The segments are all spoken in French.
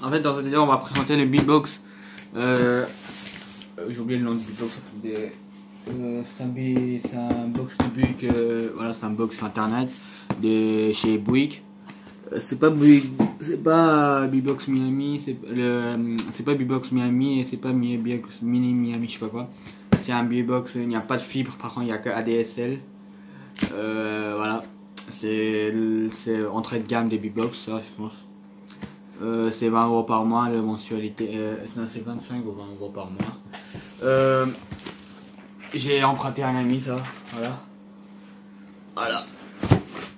En fait, dans cette vidéo, on va présenter les beatbox. J'ai oublié le nom du beatbox. C'est un box de Buick. Voilà, c'est un box sur internet de chez Buick. C'est pas Beatbox Miami, c'est pas Beatbox Miami et c'est pas Beatbox Mini Miami, je sais pas quoi. C'est un beatbox, il n'y a pas de fibre, par contre il n'y a que ADSL. Voilà, c'est entrée de gamme des beatbox, ça je pense. C'est 20 € par mois, la mensualité, non c'est 25 ou 20 € par mois. J'ai emprunté un ami ça, voilà.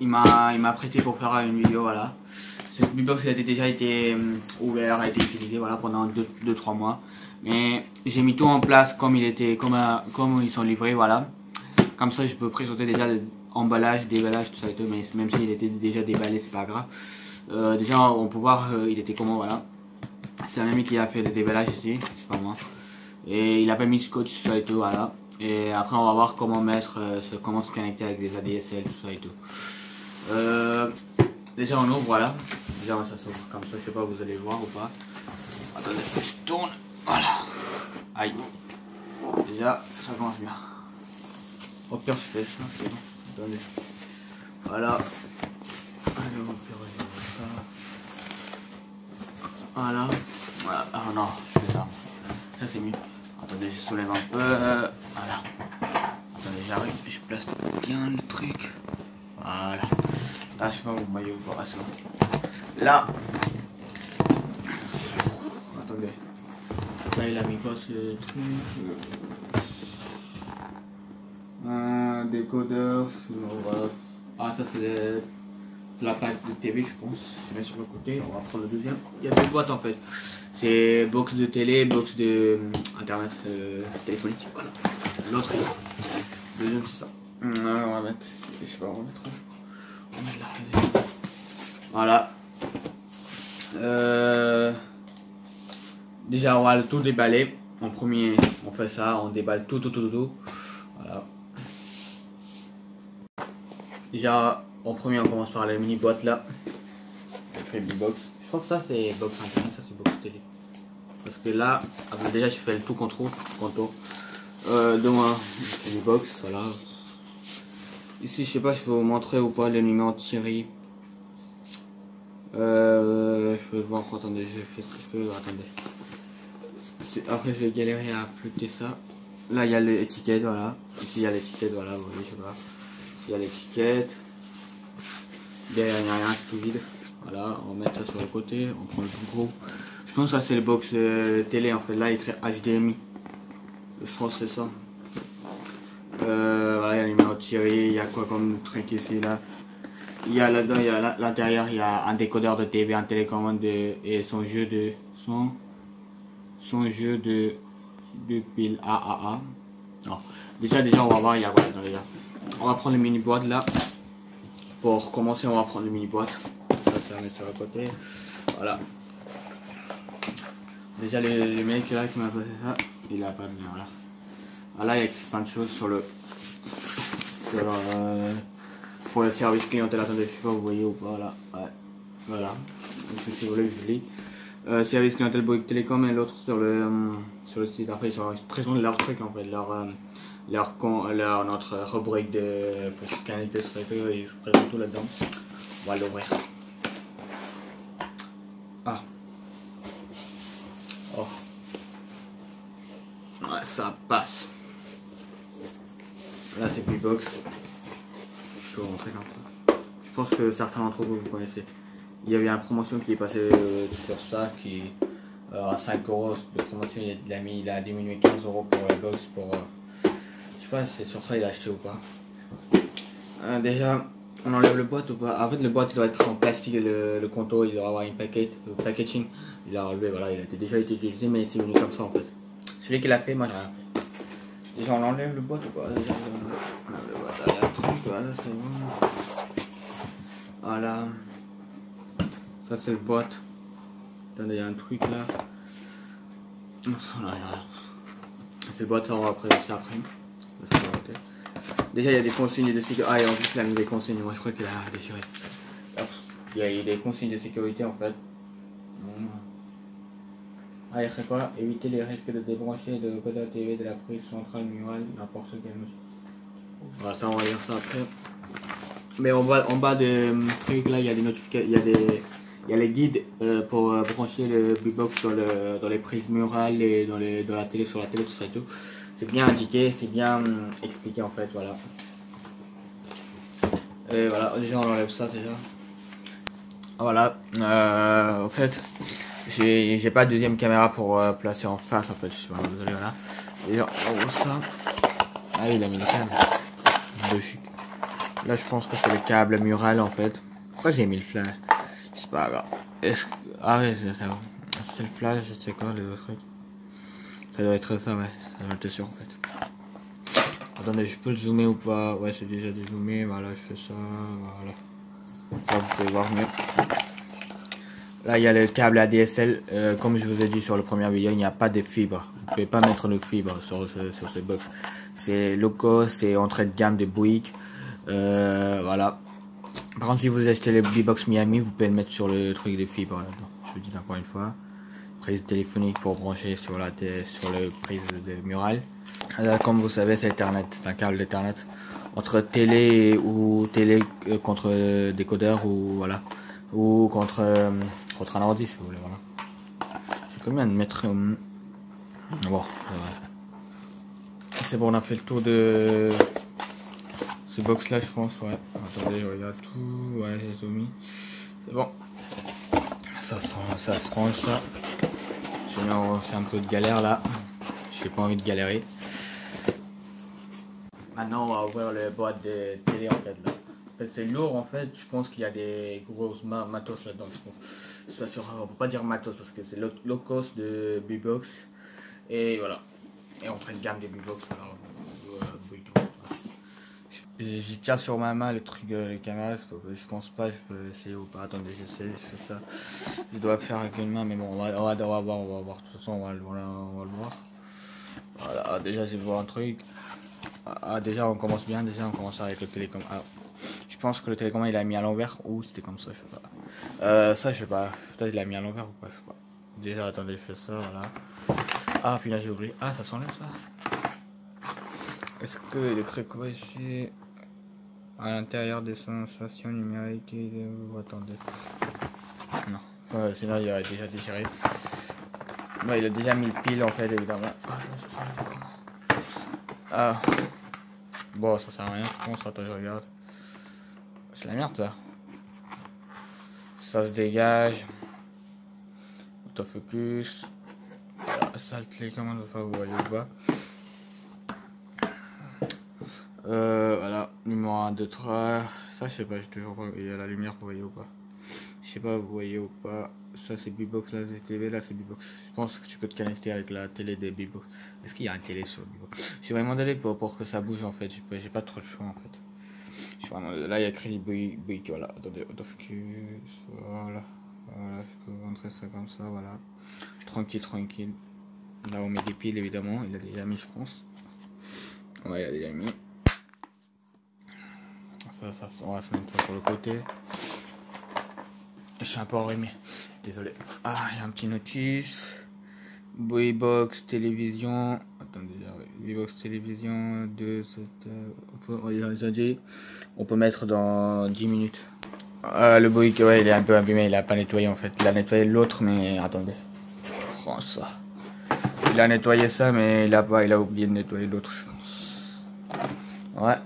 Il m'a prêté pour faire une vidéo, voilà. Cette beatbox a déjà été ouvert, a été utilisé voilà, pendant 2-3 mois. Mais j'ai mis tout en place comme comme ils sont livrés, voilà. Comme ça je peux présenter déjà l'emballage, déballage, tout ça et tout, mais même s'il était déjà déballé, c'est pas grave. Déjà on peut voir il était comment, voilà. C'est un ami qui a fait le déballage ici, c'est pas moi. Et il a pas mis de scotch, tout ça et tout, voilà. Et après on va voir comment comment se connecter avec des ADSL, tout ça et tout. Déjà on ouvre, voilà. Déjà ça s'ouvre comme ça, je sais pas, vous allez voir ou pas. Attendez, je tourne, voilà. Aïe. Déjà ça commence bien. Au pire je fais ça, c'est bon. Attendez. Voilà. Allez, au pire je fais ça. Voilà. Voilà. Ah non, je fais ça. Ça c'est mieux. Attendez, je soulève un peu. Voilà. Attendez, j'arrive, je place bien le truc. Voilà. Là, je sais pas où maillot ou pas. C'est bon. Là. Attendez. Là, il a mis quoi ce truc? Un décodeur. Voilà. Ah, ça, c'est la plaque de TV, je pense. Je mets sur le côté. On va prendre le deuxième. Il y a deux boîtes en fait. C'est box de télé, box de internet téléphonique. Voilà. L'autre est là. Le deuxième, c'est ça. Alors, on va mettre. Je sais pas, on va mettre. Voilà. Déjà on va tout déballer. En premier on fait ça, on déballe tout. Voilà. Déjà en premier on commence par la mini boîte là. Après le box. Je pense que ça c'est box internet, ça c'est box télé. Parce que là, déjà je fais le tout contour. De moi, les box, voilà. Ici, je sais pas, je peux vous montrer ou pas le numéro de série. Je peux voir, attendez, attendez. Après, je vais galérer à flutter ça. Là, il y a l'étiquette, voilà. Ici, il y a l'étiquette, voilà, vous voyez, je sais pas. Ici, il y a l'étiquette. Derrière, il n'y a rien, c'est tout vide. Voilà, on va mettre ça sur le côté, on prend le plus gros. Je pense que ça, c'est le box télé, en fait. Là, il est écrit HDMI. Je pense que c'est ça. Voilà, il y a le numéro de série, il y a quoi comme truc ici là. Il y a là-dedans, il y a l'intérieur, il y a un décodeur de TV, un télécommande et son jeu de pile AAA. Non. Déjà on va voir, il y a quoi dedans déjà. On va prendre les mini boîtes là. Pour commencer, on va prendre les mini boîtes. Ça va mettre sur le côté. Voilà. Déjà le mec là qui m'a passé ça, il a pas bien là. Voilà, il y a plein de choses pour le service clientèle. Attendez, je sais pas, vous voyez ou pas là. Ouais, voilà. Donc, si vous voulez, je lis. Service clientèle Bouygues Télécom et l'autre sur le site. Après, ils présentent leur truc en fait, notre rubrique de pour scanner tout ça. Ils présentent tout là-dedans. On va l'ouvrir. Ah. Oh. Ouais, ça passe. Là c'est Beatbox. Je peux vous montrer comme ça. Je pense que certains d'entre vous connaissez. Il y avait une promotion qui est passée sur ça qui à 5 € de promotion. Il a diminué 15 € pour la box pour je sais pas si c'est sur ça il a acheté ou pas. Déjà on enlève le boîte ou pas. En fait le boîte il doit être en plastique, le contour il doit avoir une packaging. Il a enlevé, voilà, il a déjà été utilisé mais c'est venu comme ça en fait. Celui qui l'a fait, moi j'ai rien fait. Déjà on enlève le boîte ou pas? Déjà, on enlève le boîte, là, truc, voilà, c'est bon. Voilà. Ça c'est le boîte. Attendez, il y a un truc là. Voilà. C'est le boîte, on va présenter ça après. Déjà il y a des consignes de sécurité. Ah, et en plus il a mis des consignes, moi je crois qu'il a déchiré. Il y a des consignes de sécurité en fait. Allez, c'est quoi? Éviter les risques de débrancher de codeur TV de la prise centrale murale, n'importe quel. Voilà, ça on va dire ça après. Mais en bas de truc là, il y a des notifications, il y a les guides pour brancher le Beatbox dans les prises murales et dans la télé, sur la télé, tout ça et tout. C'est bien indiqué, c'est bien expliqué en fait, voilà. Et voilà, déjà on enlève ça déjà. Voilà, en fait, j'ai pas de deuxième caméra pour placer en face en fait, je suis vraiment désolé, voilà. Déjà on voit ça. Ah il a mis le câble dessus. Là je pense que c'est le câble mural en fait. Pourquoi j'ai mis le flash? C'est pas grave. Ah ouais c'est le flash, je sais quoi le truc. Ça doit être ça, ouais, ça doit être sûr en fait. Attendez, je peux le zoomer ou pas? Ouais, c'est déjà dézoomé, voilà, je fais ça, voilà. Ça, vous pouvez voir mieux. Là, il y a le câble ADSL, comme je vous ai dit sur le premier vidéo, il n'y a pas de fibre. Vous pouvez pas mettre de fibre sur ce box. C'est low cost, c'est entrée de gamme de Bouygues, voilà. Par contre, si vous achetez le Beatbox Miami, vous pouvez le mettre sur le truc de fibre. Je vous dis encore une fois. Prise téléphonique pour brancher sur la sur le prise de murale. Là, comme vous savez, c'est Ethernet, c'est un câble d'Ethernet entre télé ou télé contre décodeur ou voilà, ou contre un ordi si vous voulez, voilà. C'est combien de mètres? Bon, c'est bon, on a fait le tour de ce box là, je pense, ouais. Attendez, je regarde tout, ouais, j'ai tout mis. C'est bon. Ça se range ça. C'est un peu de galère là. J'ai pas envie de galérer. Maintenant on va ouvrir les boîtes de télé en fait là. En fait c'est lourd en fait, je pense qu'il y a des grosses matos là-dedans, je pense. C'est pas sûr, on peut pas dire matos parce que c'est low cost de Beatbox. Et voilà. Et on prend gamme des Beatbox, voilà. J'y tiens sur ma main le truc les caméras, je pense pas, je peux essayer ou pas. Attendez, j'essaie, je fais ça. Je dois faire avec une main, mais bon, on va voir. De toute façon, on va le voir. Voilà, déjà, je vais voir un truc. Ah, déjà, on commence bien. Déjà, on commence avec le télécommande. Ah, je pense que le télécommande, il a mis à l'envers ou c'était comme ça, je sais pas. Ça, je sais pas. Peut-être il a mis à l'envers ou pas, je sais pas. Déjà, attendez, je fais ça, voilà. Ah, puis là, j'ai oublié. Ah, ça s'enlève ça. Est-ce que le créco ici à l'intérieur des sensations numériques attendez. Non, enfin, sinon il a déjà déchiré. Ouais, il a déjà mis le pile en fait évidemment. Ah. Bon, ça sert à rien je pense, attends je regarde. C'est la merde ça. Ça se dégage. Autofocus. Voilà, ça le télécommande, enfin vous voyez ou pas. Voilà, numéro 1, 2, 3. Ça, je sais pas, je te jure pas. Il y a la lumière, vous voyez ou pas? Je sais pas, vous voyez ou pas. Ça, c'est Beatbox, là, c'est TV, là, c'est Beatbox. Je pense que tu peux te connecter avec la télé des Beatbox. Est-ce qu'il y a une télé sur Beatbox? Je suis vraiment désolé pour que ça bouge en fait. J'ai pas trop de choix en fait. Je suis vraiment... Là, il y a écrit Bouygues, voilà. Attendez, autofocus. Voilà. Voilà, je peux montrer ça comme ça, voilà. Tranquille. Là, on met des piles évidemment. Il a déjà mis, je pense. Ouais, il a déjà mis. Ça, on va se mettre ça sur le côté. Je suis un peu enrhumé, désolé. Ah, il y a un petit notice. Beatbox télévision. Attendez, Beatbox télévision 2. On peut mettre dans 10 minutes. Le Bouygues, ouais, il est un peu abîmé. Il a pas nettoyé en fait. Il a nettoyé l'autre, mais attendez. Oh, ça. Il a nettoyé ça, mais il a oublié de nettoyer l'autre, je pense. Ouais.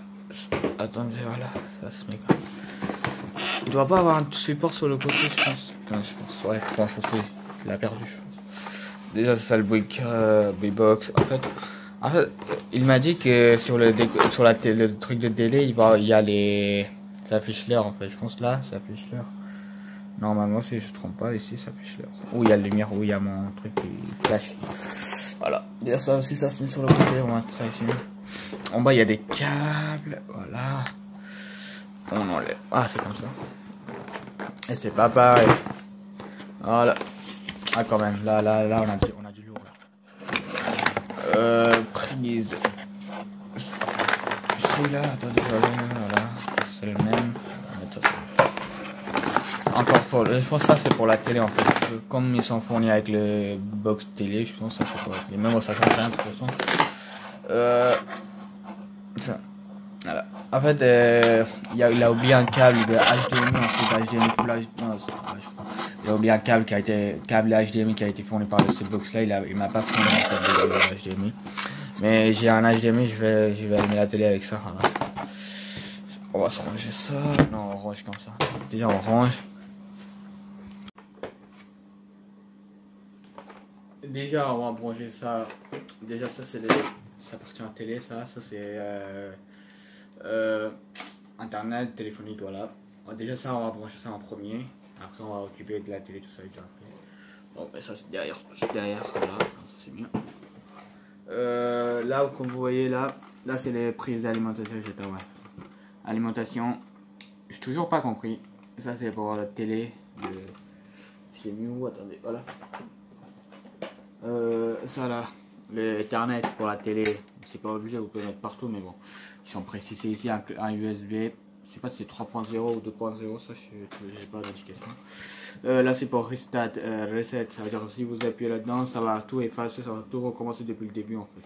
Attendez, voilà, ça se met comme... Il doit pas avoir un support sur le côté, je pense. Non, je pense, ouais, je pense aussi. Il a perdu, je pense. Déjà, c'est ça le Beatbox. En fait, il m'a dit que sur le truc de délai, il y a les... Ça affiche l'heure, en fait. Je pense là, ça affiche l'heure. Normalement, si je ne trompe pas, ici, ça affiche l'heure. Où il y a la lumière, où il y a mon truc qui flash. Voilà. Déjà, ça aussi, ça se met sur le côté. On va mettre ça ici. En bas, il y a des câbles. Voilà. On enlève. Ah, c'est comme ça. Et c'est pas pareil. Voilà. Ah, quand même. Là, on a du lourd. Là. Prise. Celui-là, attendez, voilà. C'est le même. On va mettre ça. Encore je pense que ça c'est pour la télé en fait. Comme ils sont fournis avec le box télé, je pense que ça c'est pour la télé. Même ça change rien de toute façon. Ça. Voilà. En fait, il a oublié un câble de HDMI, en fait, HDMI Full HD. Non, c'est pas, je crois. Il a oublié un câble câble HDMI qui a été fourni par ce box là. Il m'a pas fourni en fait de HDMI. Mais j'ai un HDMI, je vais allumer la télé avec ça. Voilà. On va se ranger ça. Non, on range comme ça. Déjà, on range. Déjà, on va brancher ça. Déjà, ça, ça appartient à la télé, ça c'est internet, téléphonique, voilà. Déjà, ça, on va brancher ça en premier. Après, on va occuper de la télé, tout ça, et tout après. Bon, mais ça, c'est derrière, voilà. Ça, c'est mieux. Là, comme vous voyez, là c'est les prises d'alimentation, etc. Ouais. Alimentation, j'ai toujours pas compris. Ça, c'est pour la télé. C'est mieux, attendez, voilà. Ça là, le Ethernet pour la télé, c'est pas obligé, vous pouvez mettre partout, mais bon, ils sont précisés ici un USB. Je sais pas si c'est 3.0 ou 2.0, ça j'ai pas d'indication. Là c'est pour reset, ça veut dire que si vous appuyez là-dedans, ça va tout effacer, ça va tout recommencer depuis le début en fait.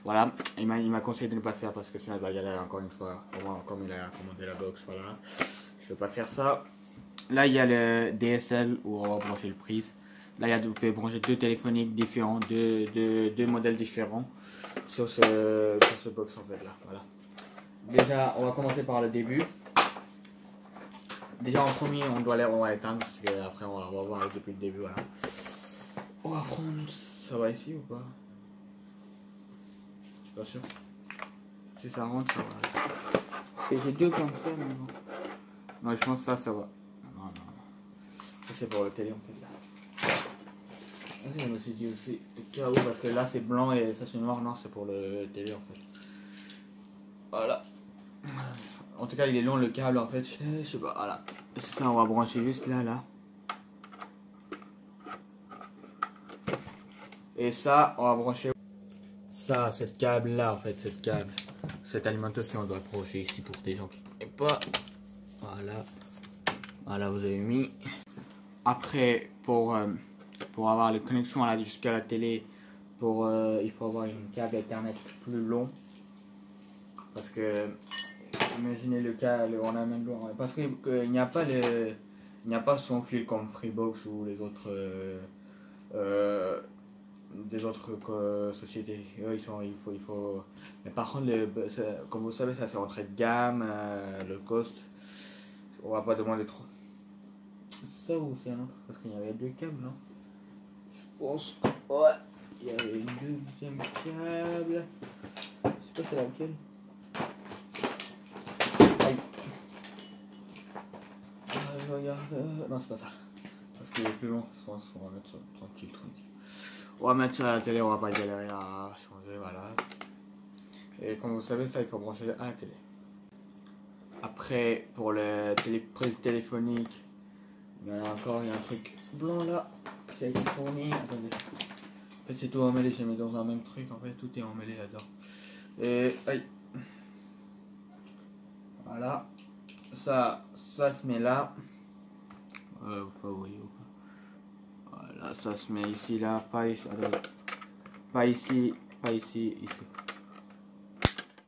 Voilà, il m'a conseillé de ne pas le faire parce que sinon il va galérer encore une fois, comme il a commandé la box, voilà. Je vais pas faire ça. Là il y a le DSL où on va brancher le prise. Là, vous pouvez brancher deux téléphoniques différents, deux modèles différents sur ce box en fait là. Voilà. Déjà, on va commencer par le début. Déjà en premier, on va éteindre parce qu'après on va voir depuis le début. Voilà. On va prendre. Ça va ici ou pas? Je suis pas sûr. Si ça rentre, ça va. J'ai deux comme ça, mais bon. Non, je pense que ça va. Non. Ça c'est pour le télé en fait là. Je me suis dit aussi au cas où, parce que là c'est blanc et ça c'est noir, non, c'est pour le télé en fait. Voilà. En tout cas il est long le câble en fait, je sais pas, voilà. C'est ça, on va brancher juste là. Et ça, on va brancher ça, cette câble là en fait, cette alimentation on doit brancher ici pour des gens qui ne connaissent pas. Voilà, vous avez mis. Après pour avoir les connexions jusqu'à la télé, il faut avoir une câble Ethernet plus long. Parce que, imaginez le câble, on a même long. Parce qu'il n'y a pas son fil comme Freebox ou les autres, des autres sociétés. Eux, il faut. Mais par contre, comme vous savez, ça c'est entrée de gamme, le cost. On va pas demander trop. Ça ou c'est un autre? Parce qu'il y avait deux câbles, non? pense. Ouais. Il y avait une deuxième câble. Je sais pas c'est laquelle. Aïe. Je regarde. Non, c'est pas ça. Parce qu'il est plus long, je pense. On va mettre ça tranquille. On va mettre ça à la télé, on va pas galérer à changer, voilà. Et comme vous savez, ça il faut brancher à la télé. Après, pour les prises téléphoniques, il y a un truc blanc là. Ça a été fourni. Attendez. En fait, c'est tout emmêlé, j'ai mis dans un même truc. En fait, tout est emmêlé là-dedans. Et aïe. Voilà. Ça se met là. Vous voyez ou pas? Voilà, ça se met ici, là. Pas ici. Attendez. Pas ici. Pas ici. Ici.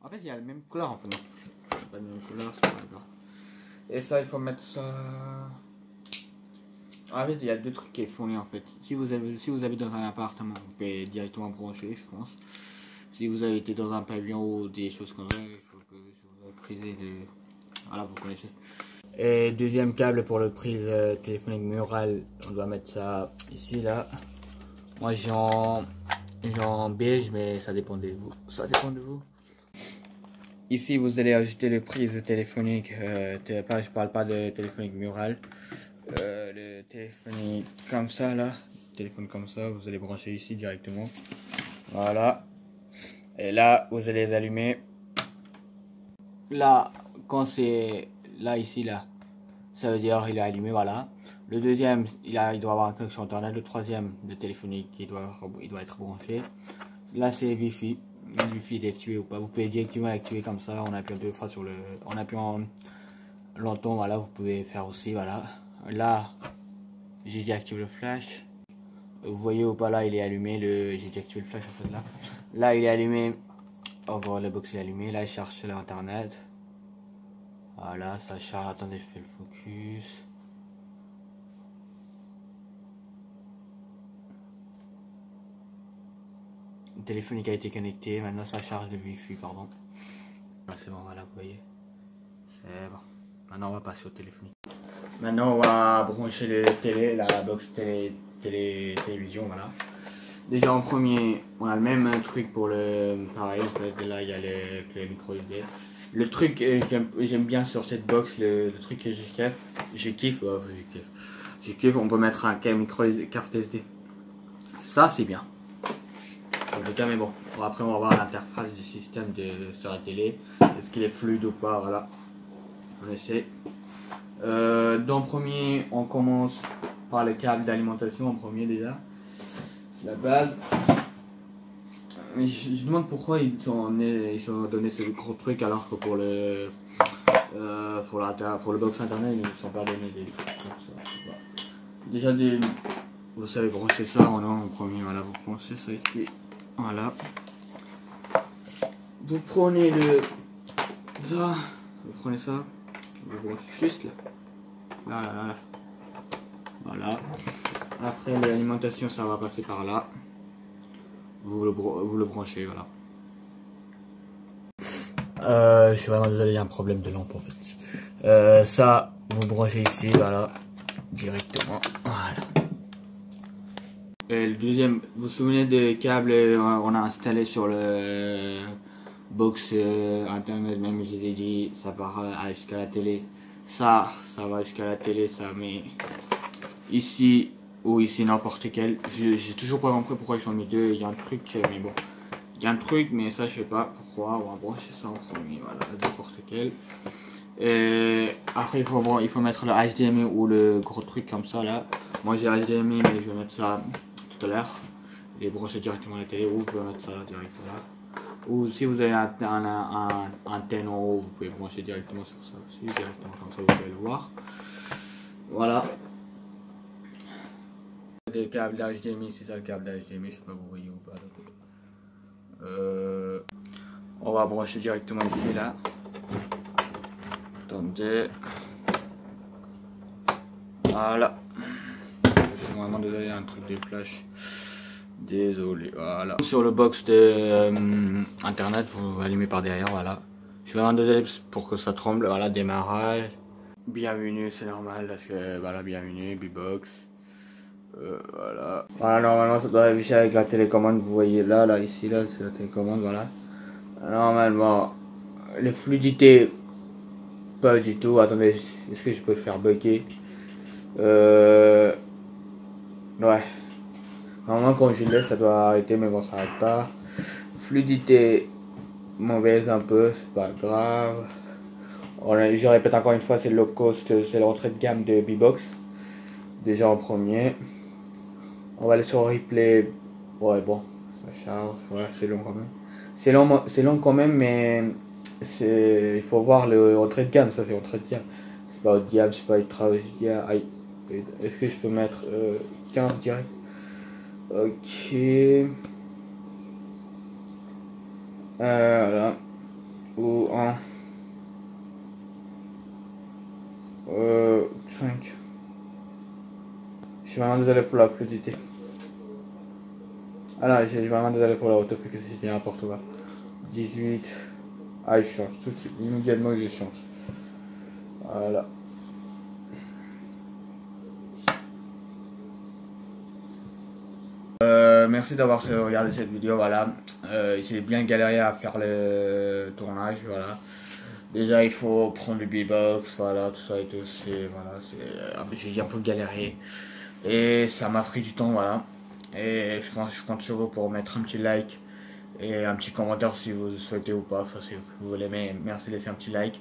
En fait, il y a la même couleur en fait. Non. C'est pas la même couleur, c'est pas grave. Et ça, il faut mettre ça. En fait, il y a deux trucs qui est fourni en fait. Si vous avez dans un appartement, vous pouvez directement brancher, je pense. Si vous avez été dans un pavillon ou des choses comme ça, il faut que vous prisez les. Voilà, vous connaissez. Et deuxième câble pour le prise téléphonique murale, on doit mettre ça ici là. Moi j'ai en beige, mais ça dépend de vous. Ça dépend de vous. Ici vous allez ajouter le prise téléphonique. Je parle pas de téléphonique murale. Le téléphonique comme ça là, téléphone comme ça, vous allez brancher ici directement. Voilà. Et là vous allez les allumer. Là quand c'est là ici là, ça veut dire il est allumé, voilà. Le deuxième il doit avoir une connexion internet. Le troisième de téléphonique il doit être branché. Là c'est Wi-Fi. Le Wi-Fi est activé ou pas. Vous pouvez directement activer comme ça en appuyant deux fois en appuyant longtemps, voilà, vous pouvez faire aussi, voilà. Là, j'ai désactivé le flash. Vous voyez ou pas, là il est allumé, j'ai désactivé le flash en fait là. Là il est allumé. En gros le box est allumé, là il charge sur l'internet. Voilà, ça charge, attendez je fais le focus. Le téléphone qui a été connecté, maintenant ça charge le wifi, pardon. Ah, c'est bon, voilà, vous voyez. C'est bon. Maintenant on va passer au téléphone. Maintenant on va brancher les télé, la box télévision, voilà. Déjà en premier, on a le même truc pour le pareil, en fait, là il y a le micro SD. Le truc que j'aime bien sur cette box, le truc que je kiffe, on peut mettre un micro SD, carte SD. Ça c'est bien. Mais bon, après on va voir l'interface du système sur la télé. Est-ce qu'il est fluide ou pas, voilà. On essaie. Dans le premier, on commence par le câble d'alimentation en premier déjà. C'est la base. Mais je demande pourquoi ils sont donné ce gros truc alors que pour le box internet ils ne sont pas donné des trucs comme ça. Déjà vous savez brancher ça en premier, voilà, vous branchez ça ici. Voilà. Vous prenez ça, vous branchez juste là. Là. Voilà. Après l'alimentation, ça va passer par là. Vous le branchez, voilà. Je suis vraiment désolé, il y a un problème de lampe en fait. Ça, vous branchez ici, voilà, directement. Voilà. Et le deuxième, vous vous souvenez des câbles on a installé sur le box internet, même je l'ai dit, ça part jusqu'à la télé. Ça va jusqu'à la télé, ça, mais ici ou ici n'importe quel. J'ai toujours pas compris pourquoi ils ont mis deux. Il y a un truc, mais bon, il y a un truc, mais ça je sais pas pourquoi. On va brancher ça en premier, voilà, n'importe quel. Et après il faut mettre le HDMI ou le gros truc comme ça là. Moi j'ai HDMI, mais je vais mettre ça tout à l'heure et brancher directement à la télé, ou vous pouvez mettre ça directement là. Ou si vous avez un antenne en haut, vous pouvez brancher directement sur ça aussi, directement comme ça vous pouvez le voir. Voilà. Des câbles d'HDMI, c'est ça le câble d'HDMI, je sais pas vous voyez ou pas. On va brancher directement ici là. Attendez. Voilà. Je suis vraiment désolé, un truc de flash. Désolé, voilà. Sur le box de internet, vous allumez par derrière, voilà. Je suis vraiment désolé pour que ça tremble, voilà, démarrage. Bienvenue, c'est normal, parce que, voilà, bienvenue, B-Box. Voilà. Voilà, normalement, ça doit afficher avec la télécommande, vous voyez là, ici, là, c'est la télécommande, voilà. Normalement, les fluidités, pas du tout. Attendez, est-ce que je peux le faire bugger? Ouais. Normalement quand je laisse ça doit arrêter, mais bon ça arrête pas. Fluidité mauvaise un peu, c'est pas grave. Je répète encore une fois, c'est le low cost, c'est l'entrée de gamme de B-Box. Déjà en premier. On va aller sur replay. Ouais bon, ça charge, voilà, c'est long quand même. C'est long quand même, mais il faut voir l'entrée de gamme, ça c'est entrée de gamme. C'est pas haut de gamme, c'est pas ultra haut de gamme. Est-ce que je peux mettre 15 direct? Ok. Voilà. Ou en 5. Je suis vraiment désolé pour la fluidité. Ah non, je suis vraiment désolé pour la autofocus, c'était n'importe quoi. 18. Ah, je change tout de suite. Immédiatement, je change. Voilà. Merci d'avoir regardé cette vidéo, voilà. J'ai bien galéré à faire le tournage, voilà. Déjà il faut prendre le B-Box, voilà, tout ça et tout, voilà, j'ai un peu galéré. Et ça m'a pris du temps, voilà. Et je compte sur vous pour mettre un petit like et un petit commentaire si vous souhaitez ou pas, enfin si vous voulez, mais merci de laisser un petit like.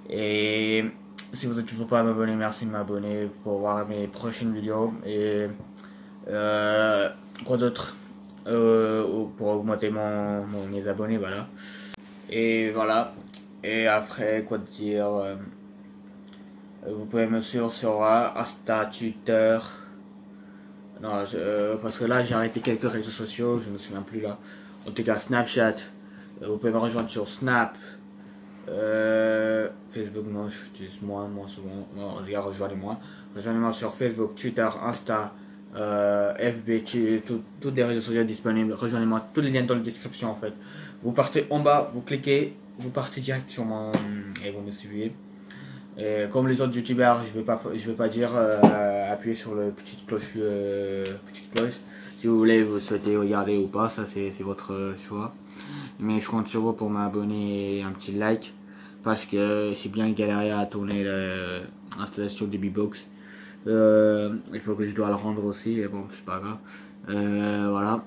Et si vous n'êtes toujours pas abonné, merci de m'abonner pour voir mes prochaines vidéos. Et quoi d'autre, pour augmenter mes abonnés, voilà. Et voilà. Et après, quoi dire, Vous pouvez me suivre sur Insta, Twitter. Non, parce que là j'ai arrêté quelques réseaux sociaux, je me souviens plus là. En tout cas, Snapchat. Vous pouvez me rejoindre sur Snap. Facebook, non, j'utilise moins souvent. Non, les gars, rejoignez-moi. Rejoignez-moi sur Facebook, Twitter, Insta, FB, toutes les réseaux sociaux disponibles. Rejoignez-moi, tous les liens dans la description en fait. Vous partez en bas, vous cliquez, vous partez direct sur mon. Et vous me suivez. Et comme les autres youtubeurs, je vais pas dire appuyer sur le petite cloche. Si vous voulez, vous souhaitez regarder ou pas, ça c'est votre choix. Mais je compte sur vous pour m'abonner et un petit like. Parce que j'ai bien galéré à tourner l'installation du B-Box. Il faut que je dois le rendre aussi, et bon, c'est pas grave. Voilà.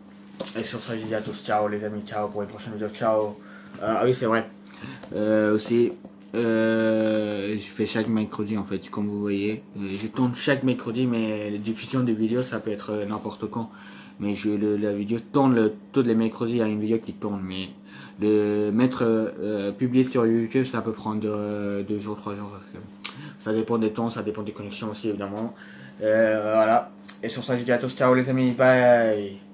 Et sur ça, je dis à tous ciao les amis, ciao pour une prochaine vidéo, ciao. Ah oui, c'est vrai. Aussi, je fais chaque mercredi en fait, comme vous voyez. Je tourne chaque mercredi, mais la diffusion de vidéos, ça peut être n'importe quand. Mais la vidéo tourne tous les mercredis, il y a une vidéo qui tourne, mais le mettre publié sur YouTube, ça peut prendre 2 jours, 3 jours. Ça dépend des temps, ça dépend des connexions aussi évidemment. Voilà. Et sur ça, je dis à tous ciao les amis, bye.